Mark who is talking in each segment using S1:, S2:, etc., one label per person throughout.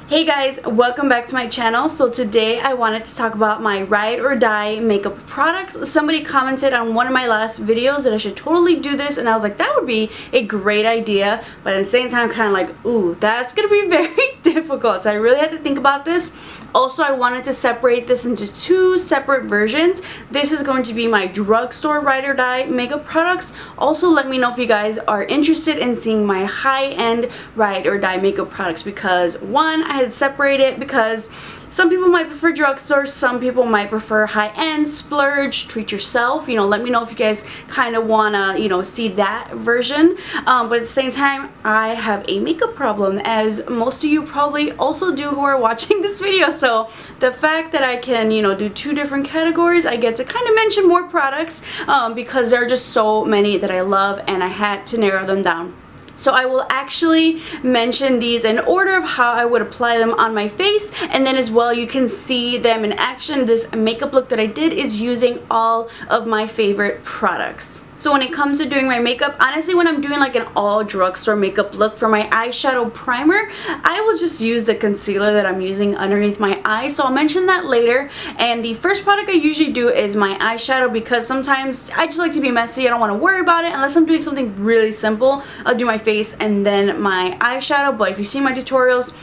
S1: Hey guys, welcome back to my channel. So today I wanted to talk about my ride or die makeup products. Somebody commented on one of my last videos that I should totally do this, and I was like, that would be a great idea, but at the same time kind of like, ooh, that's gonna be very difficult. So I really had to think about this. Also, I wanted to separate this into two separate versions. This is going to be my drugstore ride or die makeup products. Also, let me know if you guys are interested in seeing my high-end ride or die makeup products, because one, I had to separate it because some people might prefer drugstore, some people might prefer high-end, splurge, treat yourself. You know, let me know if you guys kind of wanna, you know, see that version. But at the same time, I have a makeup problem, as most of you probably also do who are watching this video. So the fact that I can, you know, do two different categories, I get to kind of mention more products because there are just so many that I love, and I had to narrow them down. So I will actually mention these in order of how I would apply them on my face, and then as well you can see them in action. This makeup look that I did is using all of my favorite products. So when it comes to doing my makeup, honestly, when I'm doing like an all drugstore makeup look for my eyeshadow primer, I will just use the concealer that I'm using underneath my eyes. So I'll mention that later. And the first product I usually do is my eyeshadow, because sometimes I just like to be messy. I don't want to worry about it unless I'm doing something really simple. I'll do my face and then my eyeshadow. But if you see my tutorials,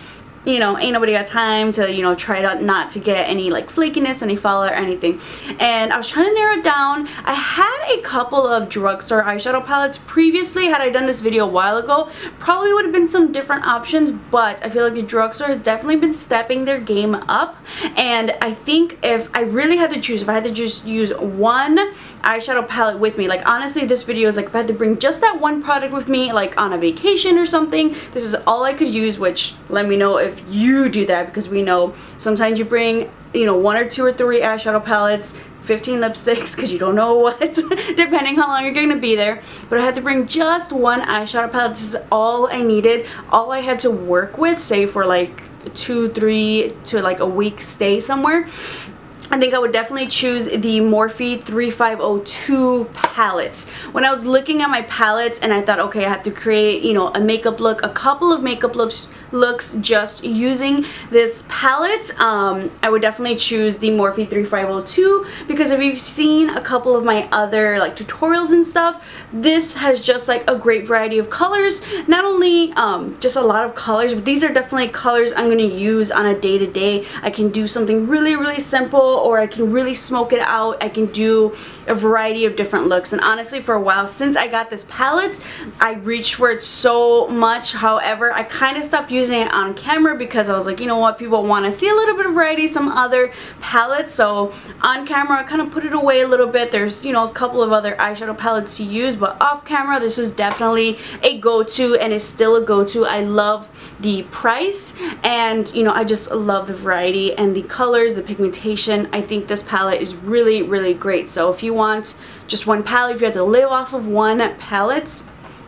S1: you know, ain't nobody got time to, you know, try not to get any like flakiness, any fallout or anything. And I was trying to narrow it down. I had a couple of drugstore eyeshadow palettes previously. Had I done this video a while ago, probably would have been some different options, but I feel like the drugstore has definitely been stepping their game up. And I think if I really had to choose, if I had to just use one eyeshadow palette with me, like honestly this video is like if I had to bring just that one product with me, like on a vacation or something, this is all I could use. Which, let me know if you do that, because we know sometimes you bring, you know, 1 or 2 or 3 eyeshadow palettes, 15 lipsticks, because you don't know what depending how long you're going to be there. But I had to bring just one eyeshadow palette. This is all I needed, all I had to work with, say for like 2-3 to like a week stay somewhere. I think I would definitely choose the Morphe 3502 palette. When I was looking at my palettes and I thought, okay, I have to create, you know, a makeup look, a couple of makeup looks just using this palette, I would definitely choose the Morphe 3502, because if you've seen a couple of my other like tutorials and stuff, this has just like a great variety of colors. Not only just a lot of colors, but these are definitely colors I'm going to use on a day-to-day. I can do something really simple, or I can really smoke it out. I can do a variety of different looks. And honestly, for a while since I got this palette, I reached for it so much. However, I kind of stopped using it on camera because I was like, you know what, people want to see a little bit of variety, some other palettes. So on camera I kind of put it away a little bit. There's, you know, a couple of other eyeshadow palettes to use, but off camera this is definitely a go-to, and is still a go-to. I love the price, and you know, I just love the variety and the colors, the pigmentation. I think this palette is really great. So if you want just one palette, if you have to live off of one palette,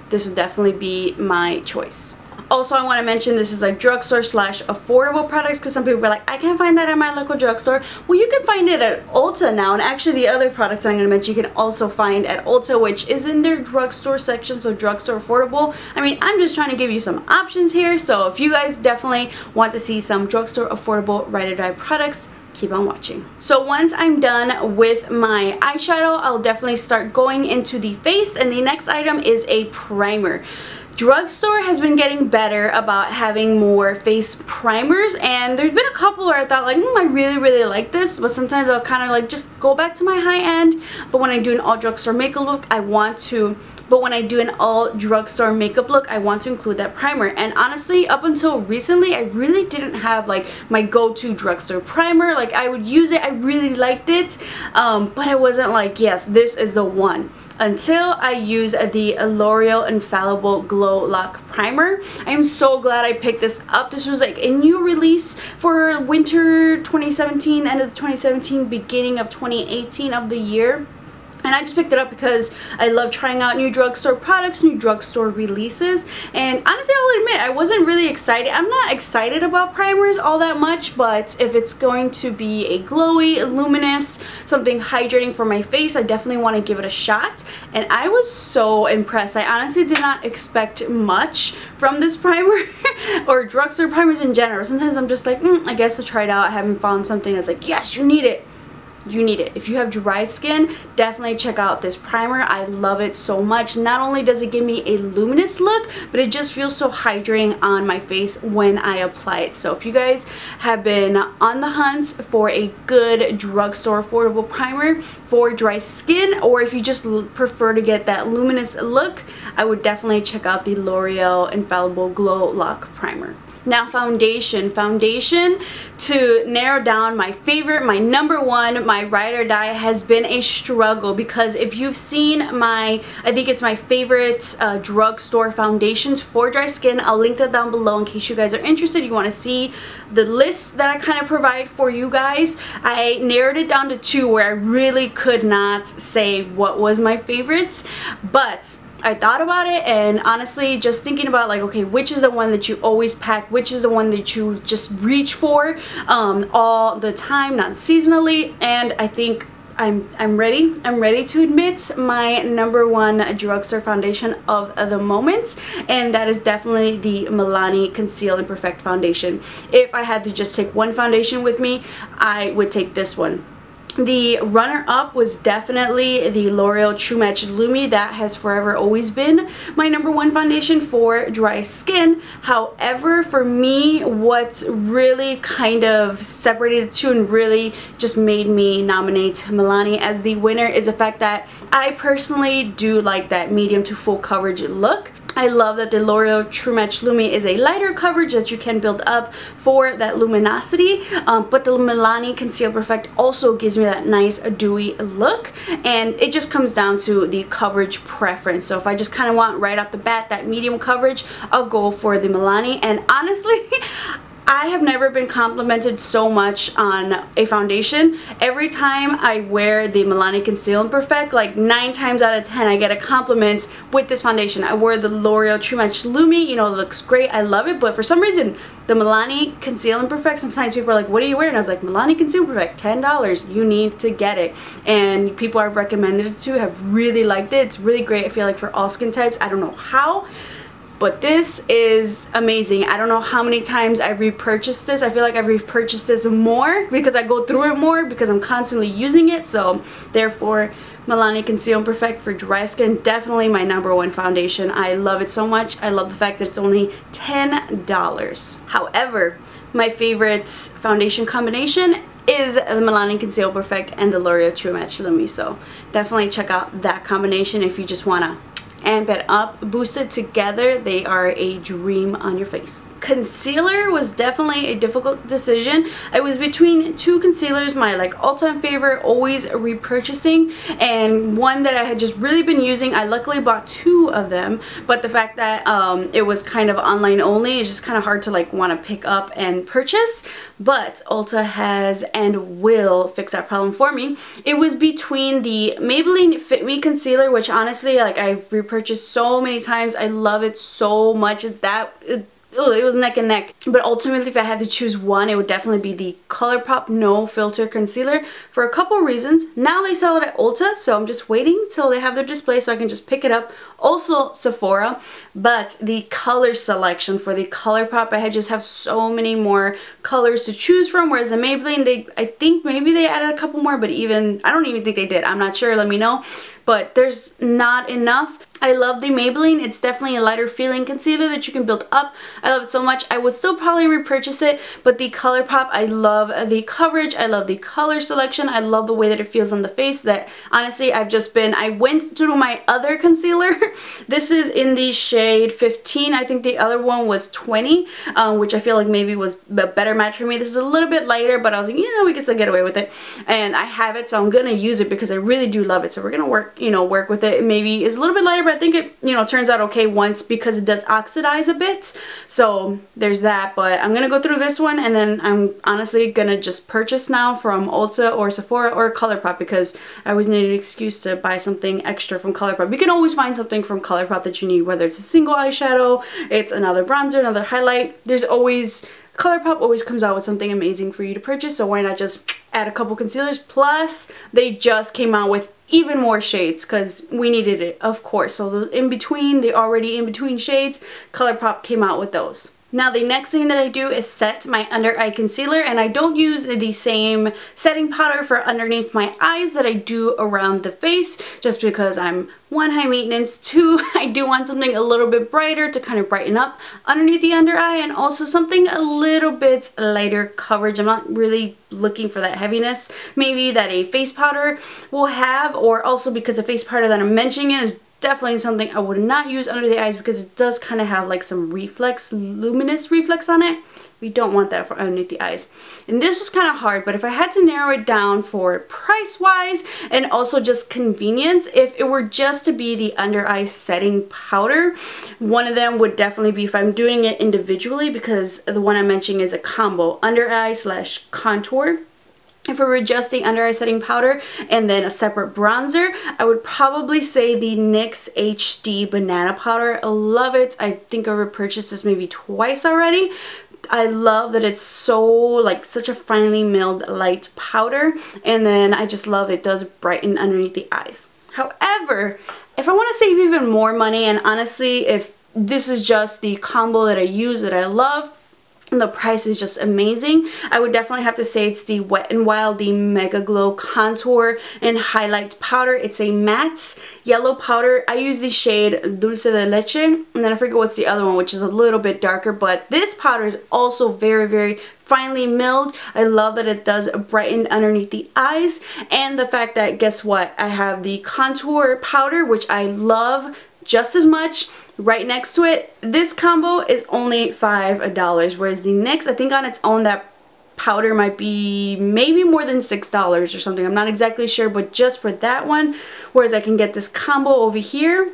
S1: this would definitely be my choice. Also, I want to mention this is like drugstore / affordable products, because some people are like, I can't find that at my local drugstore. Well, you can find it at Ulta now, and actually the other products I'm going to mention you can also find at Ulta, which is in their drugstore section. So drugstore affordable. I mean, I'm just trying to give you some options here. So if you guys definitely want to see some drugstore affordable ride or die products, keep on watching. So once I'm done with my eyeshadow, I'll definitely start going into the face, and the next item is a primer. Drugstore has been getting better about having more face primers, and there's been a couple where I thought like, I really like this, but sometimes I'll kind of like just go back to my high end. But when I do an all drugstore makeup look, I want to include that primer. And honestly, up until recently, I really didn't have like my go-to drugstore primer. Like, I would use it, I really liked it, but I wasn't like, yes, this is the one, until I use the Loreal Infallible Glow Lock Primer. I am so glad I picked this up. This was like a new release for winter 2017, end of 2017, beginning of 2018 of the year. And I just picked it up because I love trying out new drugstore products, new drugstore releases. And honestly, I'll admit, I wasn't really excited. I'm not excited about primers all that much, but if it's going to be a glowy, luminous, something hydrating for my face, I definitely want to give it a shot. And I was so impressed. I honestly did not expect much from this primer or drugstore primers in general. Sometimes I'm just like, I guess I'll try it out. I haven't found something that's like, yes, you need it. You need it. If you have dry skin, definitely check out this primer. I love it so much. Not only does it give me a luminous look, but it just feels so hydrating on my face when I apply it. So if you guys have been on the hunt for a good drugstore affordable primer for dry skin, or if you just prefer to get that luminous look, I would definitely check out the L'Oreal Infallible Glow Lock Primer. Now foundation. Foundation, to narrow down my favorite, my number one, my ride or die, has been a struggle, because if you've seen I think it's my favorite drugstore foundations for dry skin, I'll link that down below in case you guys are interested. You want to see the list that I kind of provide for you guys. I narrowed it down to two where I really could not say what was my favorites, but I thought about it, and honestly, just thinking about like, okay, which is the one that you always pack, which is the one that you just reach for all the time, not seasonally, and I think I'm ready to admit my number one drugstore foundation of the moment, and that is definitely the Milani Conceal and Perfect foundation. If I had to just take one foundation with me, I would take this one. The runner-up was definitely the L'Oreal True Match Lumi. That has forever always been my number one foundation for dry skin. However, for me, what really kind of separated the two and really just made me nominate Milani as the winner is the fact that I personally do like that medium to full coverage look. I love that the L'Oreal True Match Lumi is a lighter coverage that you can build up for that luminosity, but the Milani Conceal Perfect also gives me that nice dewy look, and it just comes down to the coverage preference. So if I just kind of want right off the bat that medium coverage, I'll go for the Milani. And honestly, I have never been complimented so much on a foundation. Every time I wear the Milani Conceal and Perfect, like 9 times out of 10 I get a compliment with this foundation. I wore the L'Oreal True Match Lumi, you know, it looks great, I love it, but for some reason the Milani Conceal and Perfect, sometimes people are like, what are you wearing? I was like, Milani Conceal Perfect, $10, you need to get it. And people I've recommended it to have really liked it. It's really great, I feel like, for all skin types. I don't know how, but this is amazing. I don't know how many times I've repurchased this. I feel like I've repurchased this more because I go through it more because I'm constantly using it. So therefore, Milani Conceal and Perfect for dry skin, definitely my number one foundation. I love it so much. I love the fact that it's only $10. However, my favorite foundation combination is the Milani Conceal Perfect and the L'Oreal True Match Lumi. So definitely check out that combination if you just want to amp it up, boost it together. They are a dream on your face. Concealer was definitely a difficult decision. I was between two concealers, my like all-time favorite, always repurchasing, and one that I had just really been using. I luckily bought 2 of them, but the fact that it was kind of online only, it's just kind of hard to like want to pick up and purchase, but Ulta has and will fix that problem for me. It was between the Maybelline Fit Me concealer, which honestly, like, I've repurchased so many times. I love it so much. It was neck and neck, but ultimately if I had to choose one, it would definitely be the ColourPop No Filter Concealer for a couple reasons. Now they sell it at Ulta, so I'm just waiting till they have their display so I can just pick it up. Also Sephora, but the color selection for the ColourPop, I just have so many more colors to choose from, whereas the Maybelline, I think maybe they added a couple more, but I don't even think they did. I'm not sure, let me know. But there's not enough. I love the Maybelline. It's definitely a lighter feeling concealer that you can build up. I love it so much. I would still probably repurchase it, but the ColourPop, I love the coverage. I love the color selection. I love the way that it feels on the face. That honestly, I went through my other concealer. This is in the shade 15. I think the other one was 20, which I feel like maybe was a better match for me. This is a little bit lighter, but I was like, yeah, we can still get away with it. And I have it, so I'm gonna use it because I really do love it. So we're gonna work with it. Maybe it's a little bit lighter, but I think it, you know, turns out okay once because it does oxidize a bit. So there's that, but I'm gonna go through this one, and then I'm honestly gonna just purchase now from Ulta or Sephora or ColourPop because I always need an excuse to buy something extra from ColourPop. You can always find something from ColourPop that you need, whether it's a single eyeshadow, it's another bronzer, another highlight. There's always, ColourPop always comes out with something amazing for you to purchase, so why not just add a couple concealers. Plus they just came out with even more shades because we needed it, of course. So the in between, the already in between shades, ColourPop came out with those. Now the next thing that I do is set my under eye concealer, and I don't use the same setting powder for underneath my eyes that I do around the face, just because I'm, one, high maintenance, two, I do want something a little bit brighter to kind of brighten up underneath the under eye, and also something a little bit lighter coverage. I'm not really looking for that heaviness maybe that a face powder will have, or also because the face powder that I'm mentioning is definitely something I would not use under the eyes because it does kind of have like some reflex, luminous reflex on it. We don't want that for underneath the eyes. And this was kind of hard, but if I had to narrow it down for price wise and also just convenience, if it were just to be the under eye setting powder, one of them would definitely be if I'm doing it individually, because the one I'm mentioning is a combo, under eye slash contour. If it were just the under eye setting powder and then a separate bronzer, I would probably say the NYX HD banana powder. I love it. I think I've repurchased this maybe twice already. I love that it's so, like, such a finely milled light powder, and then I just love it does brighten underneath the eyes. However, if I want to save even more money, and honestly if this is just the combo that I use that I love, and the price is just amazing, I would definitely have to say it's the Wet n Wild, the Mega Glow Contour and Highlight Powder. It's a matte yellow powder. I use the shade Dulce de Leche, and then I forget what's the other one, which is a little bit darker, but this powder is also very, very finely milled. I love that it does brighten underneath the eyes, and the fact that, guess what, I have the contour powder, which I love just as much, right next to it. This combo is only $5, whereas the NYX, I think on its own that powder might be maybe more than $6 or something. I'm not exactly sure, but just for that one, whereas I can get this combo over here,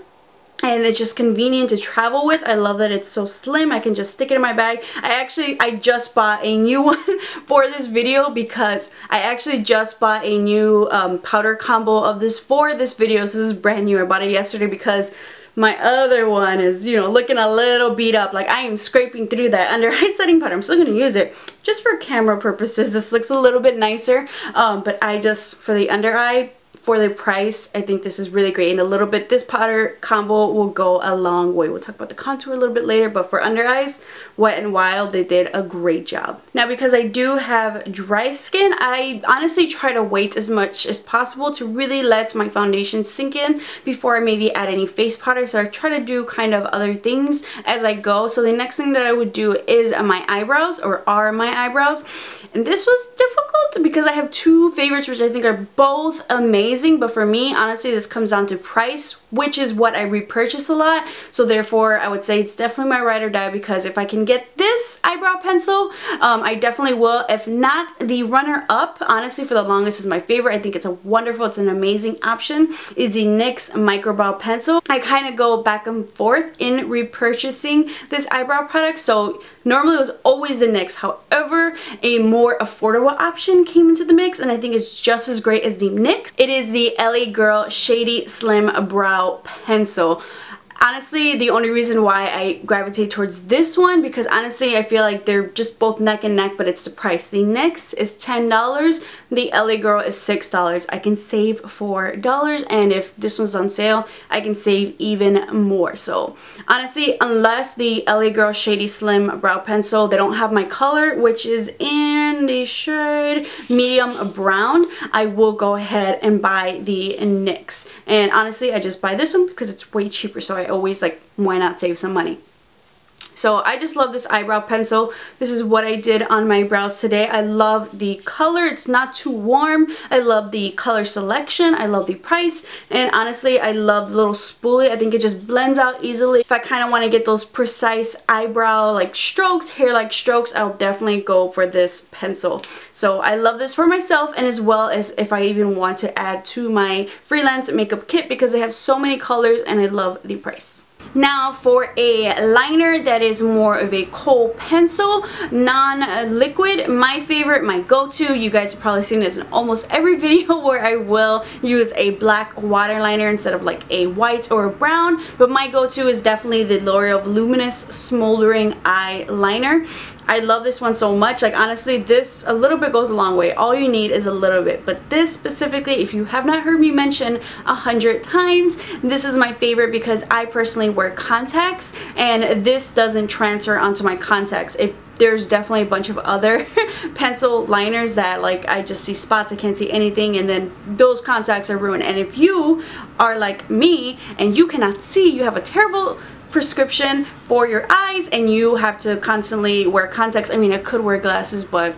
S1: and it's just convenient to travel with. I love that it's so slim. I can just stick it in my bag. I just bought a new one for this video because I actually just bought a new powder combo of this for this video. So this is brand new. I bought it yesterday because my other one is, you know, looking a little beat up. Like, I am scraping through that under eye setting powder. I'm still going to use it just for camera purposes. This looks a little bit nicer, but I just, for the under eye, for the price, I think this is really great. And a little bit, this powder combo will go a long way. We'll talk about the contour a little bit later, but for under eyes, Wet n Wild, they did a great job. Now, because I do have dry skin, I honestly try to wait as much as possible to really let my foundation sink in before I maybe add any face powder. So I try to do kind of other things as I go. So the next thing that I would do is my eyebrows, or are my eyebrows. And this was difficult because I have two favorites which I think are both amazing, but for me, honestly, this comes down to price, which is what I repurchase a lot. So therefore, I would say it's definitely my ride or die, because if I can get this eyebrow pencil, I definitely will. If not, the runner-up, honestly, for the longest is my favorite. I think it's it's an amazing option, is the NYX Micro Brow Pencil. I kind of go back and forth in repurchasing this eyebrow product. So normally it was always the NYX. However, a more affordable option came into the mix, and I think it's just as great as the NYX. It is the LA Girl Shady Slim Brow Pencil. Honestly, the only reason why I gravitate towards this one, because honestly I feel like they're just both neck and neck, but it's the price. The NYX is $10, the LA Girl is $6. I can save $4, and if this one's on sale, I can save even more. So honestly, unless the LA Girl Shady Slim Brow Pencil, they don't have my color, which is in the shade medium brown, I will go ahead and buy the NYX. And honestly, I just buy this one because it's way cheaper, so I always like, why not save some money? So I just love this eyebrow pencil. This is what I did on my brows today. I love the color. It's not too warm. I love the color selection. I love the price. And honestly, I love the little spoolie. I think it just blends out easily. If I kind of want to get those precise eyebrow like strokes, hair like strokes, I'll definitely go for this pencil. So I love this for myself, and as well as if I even want to add to my freelance makeup kit, because they have so many colors and I love the price. Now for a liner that is more of a Kohl pencil, non-liquid, my favorite, my go-to, you guys have probably seen this in almost every video where I will use a black water liner instead of like a white or a brown, but my go-to is definitely the L'Oreal Voluminous Smoldering Eyeliner. I love this one so much. Like honestly, this a little bit goes a long way. All you need is a little bit, but this specifically, if you have not heard me mention 100 times, this is my favorite because I personally wear contacts and this doesn't transfer onto my contacts. If there's definitely a bunch of other pencil liners that like I just see spots, I can't see anything, and then those contacts are ruined. And if you are like me and you cannot see, you have a terrible prescription for your eyes and you have to constantly wear contacts. I mean, I could wear glasses, but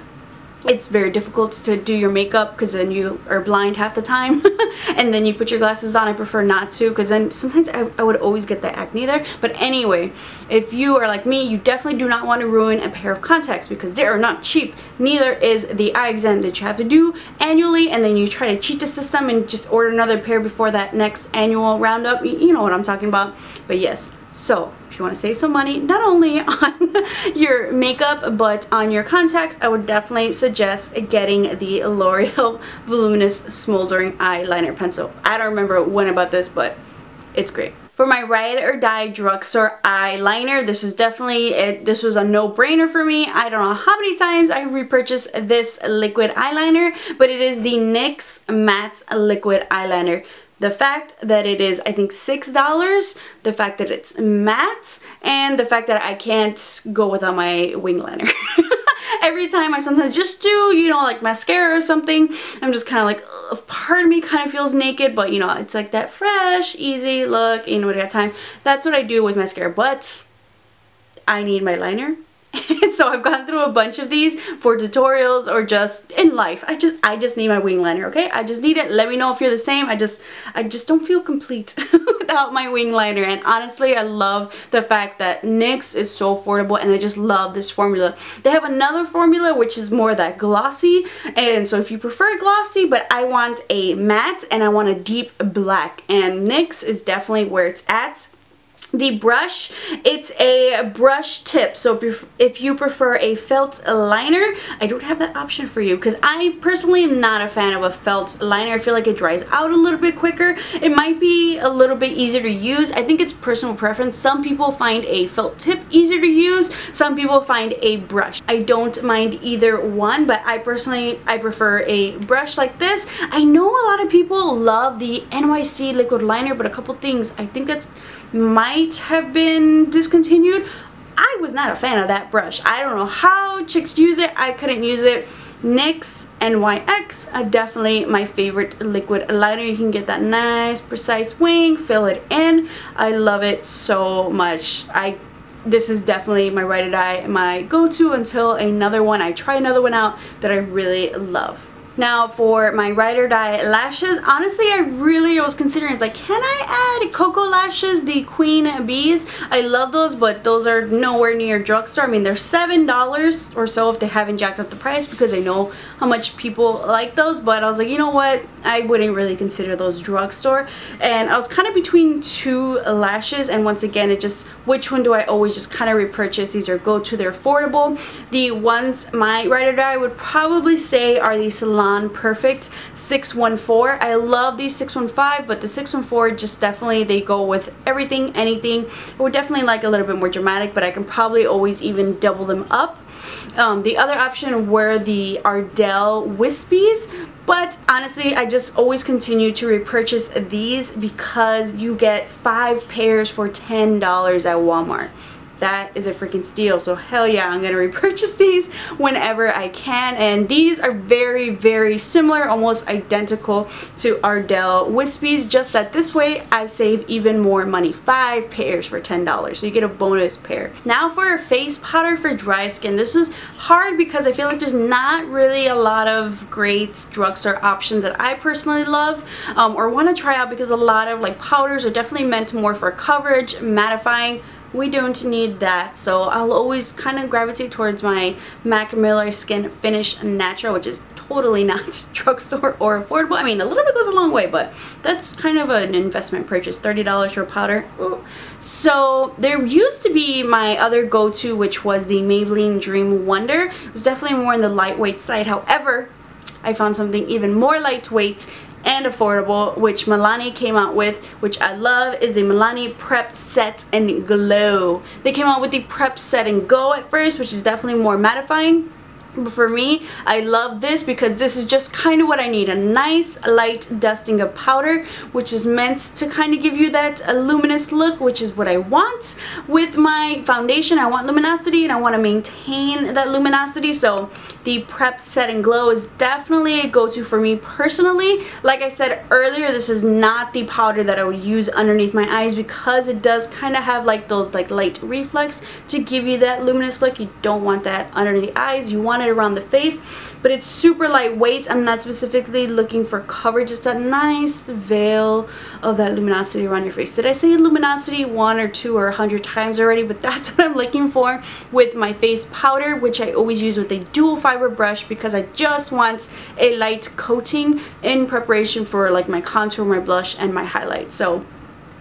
S1: it's very difficult to do your makeup because then you are blind half the time and then you put your glasses on. I prefer not to, because then sometimes I would always get that acne there. But anyway, if you are like me, you definitely do not want to ruin a pair of contacts because they are not cheap. Neither is the eye exam that you have to do annually, and then you try to cheat the system and just order another pair before that next annual roundup. You know what I'm talking about. But yes, so if you want to save some money, not only on your makeup but on your contacts, I would definitely suggest getting the L'Oreal Voluminous Smoldering Eyeliner Pencil. I don't remember when I bought this, but it's great. For my Ride or Die Drugstore eyeliner, this is definitely it. This was a no-brainer for me. I don't know how many times I repurchased this liquid eyeliner, but it is the NYX Matte Liquid Eyeliner. The fact that it is, I think, $6, the fact that it's matte, and the fact that I can't go without my wing liner. Every time I sometimes just do, you know, like mascara or something, I'm just kind of like, ugh, part of me kind of feels naked, but you know, it's like that fresh, easy look, you know, when I got time. That's what I do with mascara, but I need my liner. And so I've gone through a bunch of these for tutorials or just in life. I just need my wing liner, okay? I just need it. Let me know if you're the same. I just don't feel complete without my wing liner. And honestly, I love the fact that NYX is so affordable, and I just love this formula. They have another formula which is more that glossy, and so if you prefer glossy, but I want a matte and I want a deep black, and NYX is definitely where it's at. The brush, it's a brush tip, so if you prefer a felt liner, I don't have that option for you because I personally am not a fan of a felt liner. I feel like it dries out a little bit quicker. It might be a little bit easier to use. I think it's personal preference. Some people find a felt tip easier to use. Some people find a brush. I don't mind either one, but I prefer a brush like this. I know a lot of people love the NYC liquid liner, but a couple things, I think that's might have been discontinued. I was not a fan of that brush. I don't know how chicks use it. I couldn't use it. NYX NYX are definitely my favorite liquid liner. You can get that nice precise wing, fill it in. I love it so much. This is definitely my Ride or Die, my go-to until I try another one out that I really love. Now for my Ride or Die lashes, honestly I was considering, it's like, can I add Cocoa lashes, the Queen Bees? I love those, but those are nowhere near drugstore. I mean, they're $7 or so if they haven't jacked up the price, because I know how much people like those, but I was like, you know what, I wouldn't really consider those drugstore. And I was kind of between two lashes, and once again, it just, which one do I always just kind of repurchase? These are go-to, they're affordable. The ones my Ride or Die would probably say are the Salon Perfect 614. I love these 615, but the 614 just definitely, they go with everything, anything. I would definitely like a little bit more dramatic, but I can probably always even double them up. The other option were the Ardell Wispies, but honestly I just always continue to repurchase these because you get 5 pairs for $10 at Walmart. that is a freaking steal. So hell yeah, I'm gonna repurchase these whenever I can. And these are very, very similar, almost identical to Ardell Wispies, just that this way I save even more money. 5 pairs for $10, so you get a bonus pair. Now for a face powder for dry skin. This was hard because I feel like there's not really a lot of great drugstore options that I personally love or want to try out, because a lot of like powders are definitely meant more for coverage, mattifying. We don't need that, so I'll always kind of gravitate towards my Mac Miller Skin Finish Natural, which is totally not drugstore or affordable. I mean, a little bit goes a long way, but that's kind of an investment purchase. $30 for a powder. Ooh. So there used to be my other go-to, which was the Maybelline Dream Wonder. It was definitely more on the lightweight side. However, I found something even more lightweight and affordable, which Milani came out with, which I love, is the Milani Prep Set and Glow. They came out with the Prep Set and Go at first, which is definitely more mattifying. But for me, I love this because this is just kind of what I need. A nice light dusting of powder, which is meant to kind of give you that luminous look, which is what I want. With my foundation, I want luminosity and I want to maintain that luminosity. So the Prep Set and Glow is definitely a go-to for me personally. Like I said earlier, this is not the powder that I would use underneath my eyes, because it does kind of have like those like light reflex to give you that luminous look. You don't want that under the eyes. You want it around the face, but it's super lightweight. I'm not specifically looking for coverage. It's that nice veil of that luminosity around your face. Did I say luminosity 1 or 2 or 100 times already? But that's what I'm looking for with my face powder, which I always use with a dual fiber brush, because I just want a light coating in preparation for like my contour, my blush, and my highlight. So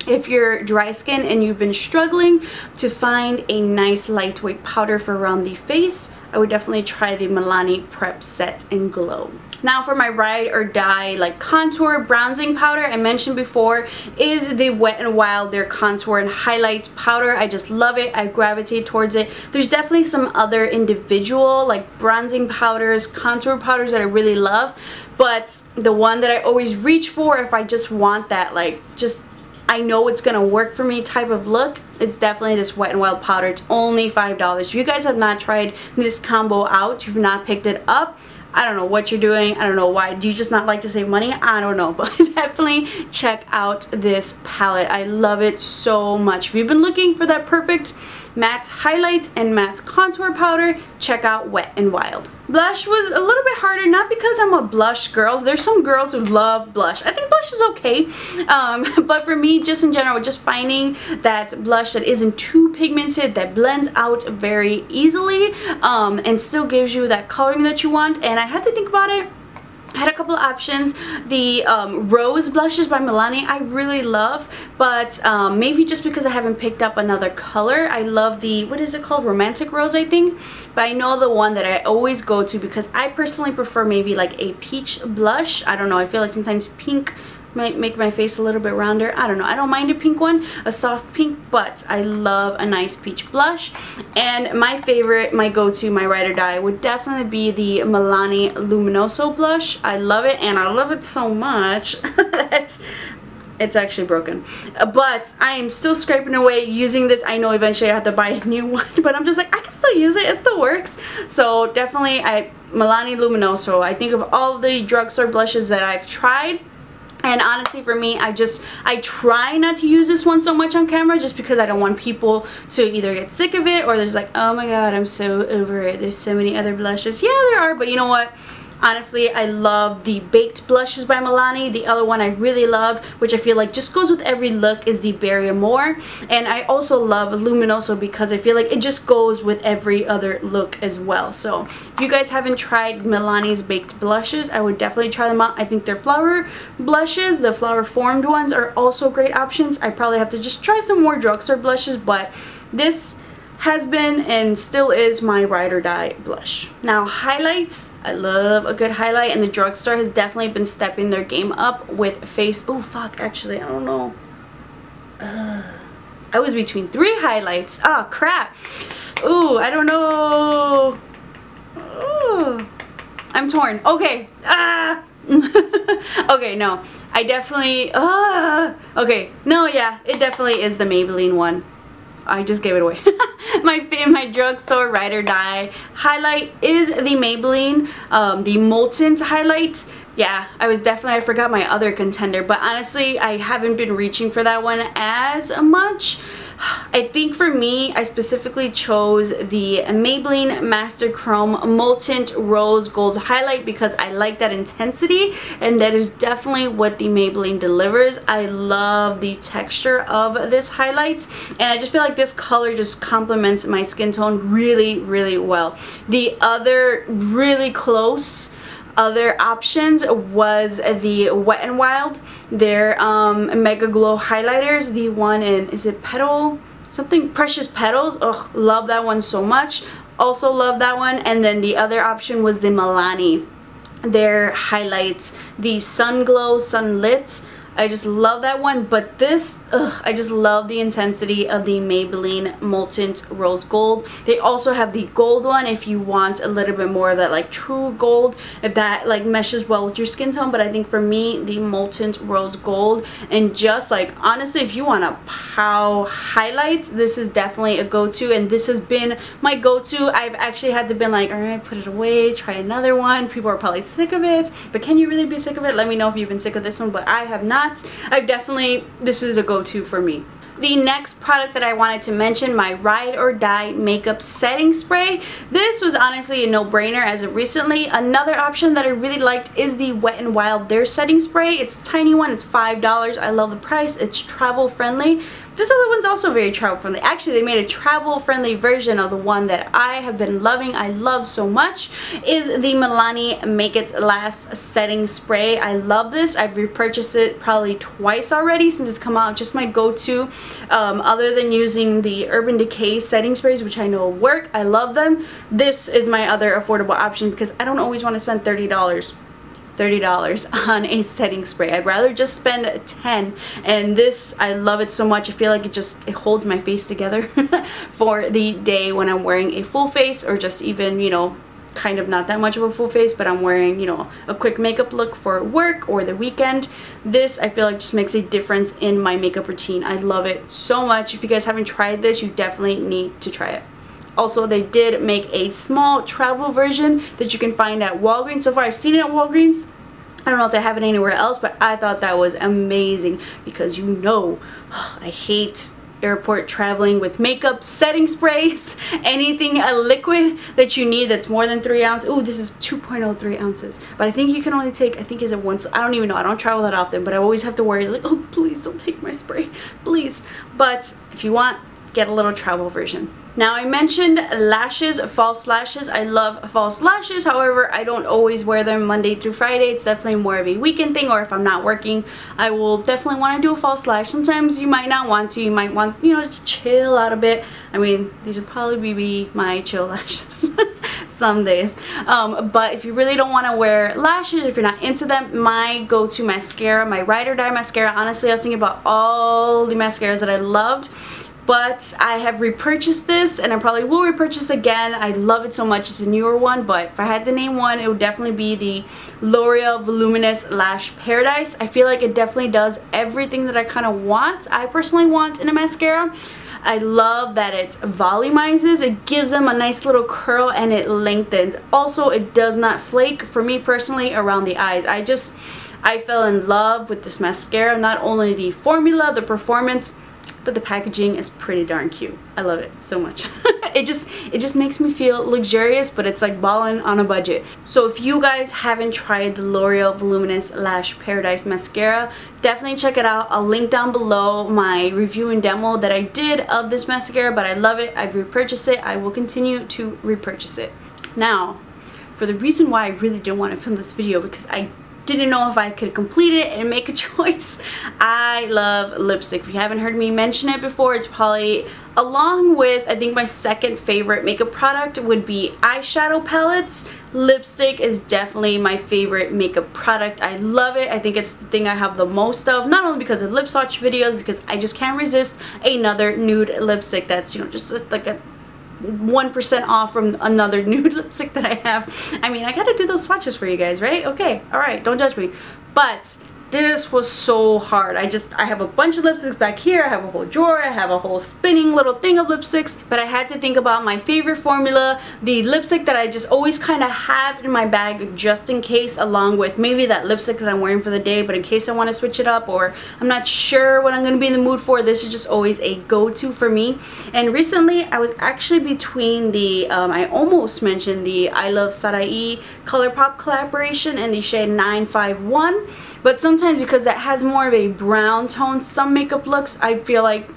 S1: if you're dry skin and you've been struggling to find a nice lightweight powder for around the face, I would definitely try the Milani Prep Set and Glow. Now for my ride or die like contour bronzing powder, I mentioned before, is the Wet n Wild, their contour and highlight powder. I just love it. I gravitate towards it. There's definitely some other individual like bronzing powders, contour powders that I really love, but the one that I always reach for if I just want that like just I know it's gonna work for me type of look, it's definitely this Wet n Wild powder. It's only $5. If you guys have not tried this combo out, you've not picked it up, I don't know what you're doing. I don't know why. Do you just not like to save money? I don't know, but definitely check out this palette. I love it so much. If you've been looking for that perfect matte highlight and matte contour powder, check out Wet n Wild. Blush was a little bit harder, not because I'm a blush girl. There's some girls who love blush. I think blush is okay, but for me, just in general, just finding that blush that isn't too pigmented, that blends out very easily, and still gives you that coloring that you want. And I had to think about it. I had a couple of options. The Rose blushes by Milani I really love, but maybe just because I haven't picked up another color. I love the, what is it called? Romantic Rose, I think. But I know the one that I always go to, because I personally prefer maybe like a peach blush. I don't know, I feel like sometimes pink might make my face a little bit rounder. I don't know. I don't mind a pink one, a soft pink, but I love a nice peach blush. And my favorite, my go-to, my ride or die would definitely be the Milani Luminoso blush. I love it, and I love it so much that it's actually broken. But I am still scraping away using this. I know eventually I have to buy a new one, but I'm just like, I can still use it. It still works. So definitely Milani Luminoso. I think of all the drugstore blushes that I've tried, and honestly for me, I try not to use this one so much on camera, just because I don't want people to either get sick of it, or there's like, oh my god, I'm so over it, there's so many other blushes. Yeah, there are, but you know what? Honestly, I love the Baked blushes by Milani. The other one I really love, which I feel like just goes with every look, is the Berry Amore. And I also love Luminoso because I feel like it just goes with every other look as well. So if you guys haven't tried Milani's Baked blushes, I would definitely try them out. I think their flower blushes, the flower formed ones, are also great options. I probably have to just try some more drugstore blushes, but this has been and still is my ride or die blush. Now highlights, I love a good highlight, and the drugstore has definitely been stepping their game up with face. Oh fuck, actually I don't know. I was between 3 highlights. Oh crap. Ooh, I don't know. Ooh. I'm torn. Okay. Okay, no. I definitely okay, no, yeah, it definitely is the Maybelline one. I just gave it away. my drugstore ride or die highlight is the Maybelline, the Molten highlight. Yeah, I forgot my other contender, but honestly, I haven't been reaching for that one as much. I think for me, I specifically chose the Maybelline Master Chrome Molten Rose Gold Highlight because I like that intensity, and that is definitely what the Maybelline delivers. I love the texture of this highlight, and I just feel like this color just complements my skin tone really, really well. The other really close other options was the Wet n Wild, their Mega Glow highlighters, the one in, is it Petal? Something, Precious Petals. Ugh, love that one so much. Also love that one. And then the other option was the Milani, their highlights, the Sun Glow Sunlit. I just love that one, but this, I just love the intensity of the Maybelline Molten Rose Gold. They also have the gold one if you want a little bit more of that like true gold, if that like meshes well with your skin tone. But I think for me, the Molten Rose Gold, and just like honestly, if you want a pow highlight, this is definitely a go-to, and this has been my go-to. I've actually had to been like, all right, put it away, try another one. People are probably sick of it, but can you really be sick of it? Let me know if you've been sick of this one, but I have not. I've definitely, this is a go-to for me. The next product that I wanted to mention, my Ride or Die Makeup Setting Spray. This was honestly a no-brainer as of recently. Another option that I really liked is the Wet n Wild, their setting spray. It's a tiny one, it's $5. I love the price, it's travel friendly. This other one's also very travel friendly. Actually, they made a travel friendly version of the one that I have been loving, I love so much, is the Milani Make It Last Setting Spray. I love this. I've repurchased it probably twice already since it's come out. Just my go-to. Other than using the Urban Decay setting sprays, which I know work, I love them. This is my other affordable option because I don't always want to spend $30 on a setting spray. I'd rather just spend $10, and this, I love it so much. I feel like it holds my face together for the day when I'm wearing a full face, or just even, you know, kind of not that much of a full face, but I'm wearing, you know, a quick makeup look for work or the weekend. This, I feel like, just makes a difference in my makeup routine. I love it so much. If you guys haven't tried this, you definitely need to try it. Also, they did make a small travel version that you can find at Walgreens. So far, I've seen it at Walgreens. I don't know if they have it anywhere else, but I thought that was amazing because, you know, I hate airport traveling with makeup setting sprays. Anything, a liquid that you need that's more than 3 ounces. Ooh, this is 2.03 ounces. But I think you can only take, I think is it one, I don't even know. I don't travel that often, but I always have to worry. It's like, oh, please don't take my spray, please. But if you want, get a little travel version. Now, I mentioned lashes, false lashes. I love false lashes. However, I don't always wear them Monday through Friday. It's definitely more of a weekend thing, or if I'm not working, I will definitely want to do a false lash. Sometimes you might not want to. You might want, you know, just chill out a bit. I mean, these would probably be my chill lashes some days. But if you really don't want to wear lashes, if you're not into them, my go-to mascara, my Ride or Die mascara, honestly, I was thinking about all the mascaras that I loved, but I have repurchased this, and I probably will repurchase again. I love it so much. It's a newer one, but if I had to name one, it would definitely be the Loreal Voluminous Lash Paradise. I feel like it definitely does everything that I kind of want, I personally want in a mascara. I love that it volumizes, it gives them a nice little curl, and it lengthens. Also, it does not flake, for me personally, around the eyes. I fell in love with this mascara. Not only the formula, the performance, but the packaging is pretty darn cute. I love it so much. it just makes me feel luxurious, but it's like balling on a budget. So if you guys haven't tried the L'Oreal Voluminous Lash Paradise mascara, definitely check it out. I'll link down below my review and demo that I did of this mascara, but I love it. I've repurchased it. I will continue to repurchase it. Now, for the reason why I really didn't want to film this video, because I didn't know if I could complete it and make a choice. I love lipstick. If you haven't heard me mention it before, it's probably, along with, I think my second favorite makeup product would be eyeshadow palettes. Lipstick is definitely my favorite makeup product. I love it. I think it's the thing I have the most of, not only because of lip swatch videos, because I just can't resist another nude lipstick that's, you know, just like a 1% off from another nude lipstick that I have. I mean, I gotta do those swatches for you guys, right? Okay, alright, don't judge me. But this was so hard. I have a bunch of lipsticks back here. I have a whole drawer. I have a whole spinning little thing of lipsticks. But I had to think about my favorite formula, the lipstick that I just always kind of have in my bag just in case, along with maybe that lipstick that I'm wearing for the day, but in case I want to switch it up or I'm not sure what I'm going to be in the mood for, this is just always a go-to for me. And recently I was actually between the, I almost mentioned the I Love Sarai ColourPop collaboration and the shade 951. But sometimes because that has more of a brown tone, some makeup looks, I feel like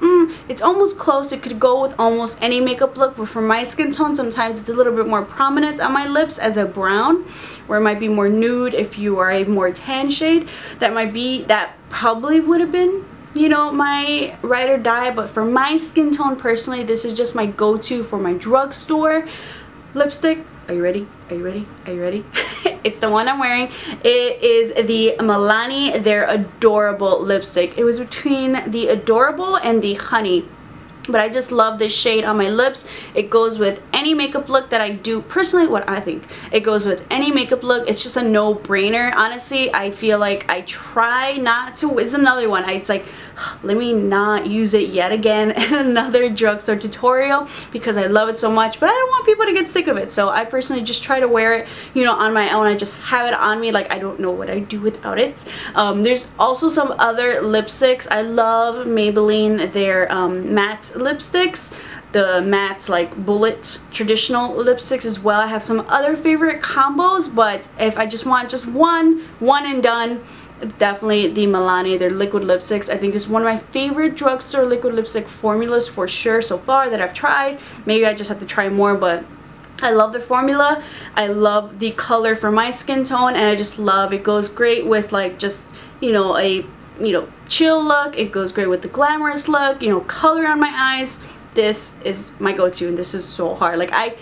S1: it's almost close. It could go with almost any makeup look, but for my skin tone, sometimes it's a little bit more prominent on my lips as a brown, where it might be more nude if you are a more tan shade. That probably would have been, you know, my ride or die. But for my skin tone personally, this is just my go-to for my drugstore lipstick. Are you ready? Are you ready? Are you ready? It's the one I'm wearing. It is the Milani They're Adorable lipstick. It was between the Adorable and the Honey. But I just love this shade on my lips. It goes with any makeup look that I do. Personally, what I think, it goes with any makeup look. It's just a no-brainer. Honestly, I feel like I try not to. It's another one. It's like, let me not use it yet again in another drugstore tutorial because I love it so much. But I don't want people to get sick of it. So I personally just try to wear it, you know, on my own. I just have it on me. Like, I don't know what I do without it. There's also some other lipsticks. I love Maybelline. They're matte lipsticks, the matte like bullet traditional lipsticks as well. I have some other favorite combos, but if I just want just one and done, it's definitely the Milani. They're liquid lipsticks. I think it's one of my favorite drugstore liquid lipstick formulas for sure so far that I've tried. Maybe I just have to try more, but I love the formula. I love the color for my skin tone, and I just love it. Goes great with like just, you know, a chill look. It goes great with the glamorous look, you know, color on my eyes. This is my go-to, and this is so hard. Like I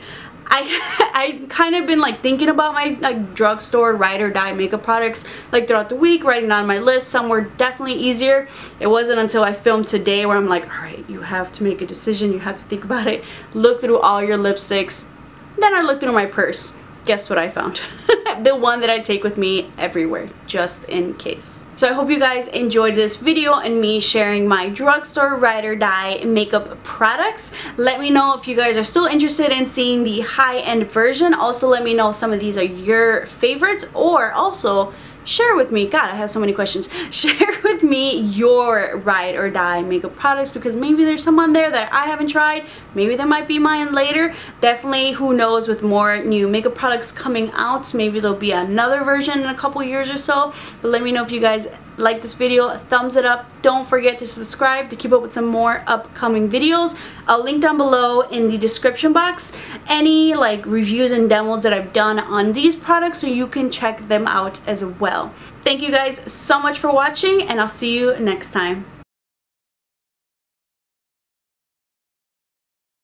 S1: kind of been like thinking about my like drugstore ride or die makeup products like throughout the week, writing on my list. Some were definitely easier. It wasn't until I filmed today where I'm like, all right, you have to make a decision. You have to think about it. Look through all your lipsticks. Then I looked through my purse. Guess what I found? The one that I take with me everywhere, just in case. So I hope you guys enjoyed this video and me sharing my drugstore ride or die makeup products. Let me know if you guys are still interested in seeing the high-end version. Also, let me know if some of these are your favorites, or also share with me, God, I have so many questions. Share with me your ride or die makeup products, because maybe there's some on there that I haven't tried. Maybe that might be mine later. Definitely, who knows, with more new makeup products coming out, maybe there'll be another version in a couple years or so. But let me know if you guys like this video. Thumbs it up. Don't forget to subscribe to keep up with some more upcoming videos. I'll link down below in the description box any like reviews and demos that I've done on these products, so you can check them out as well. Thank you guys so much for watching, and I'll see you next time.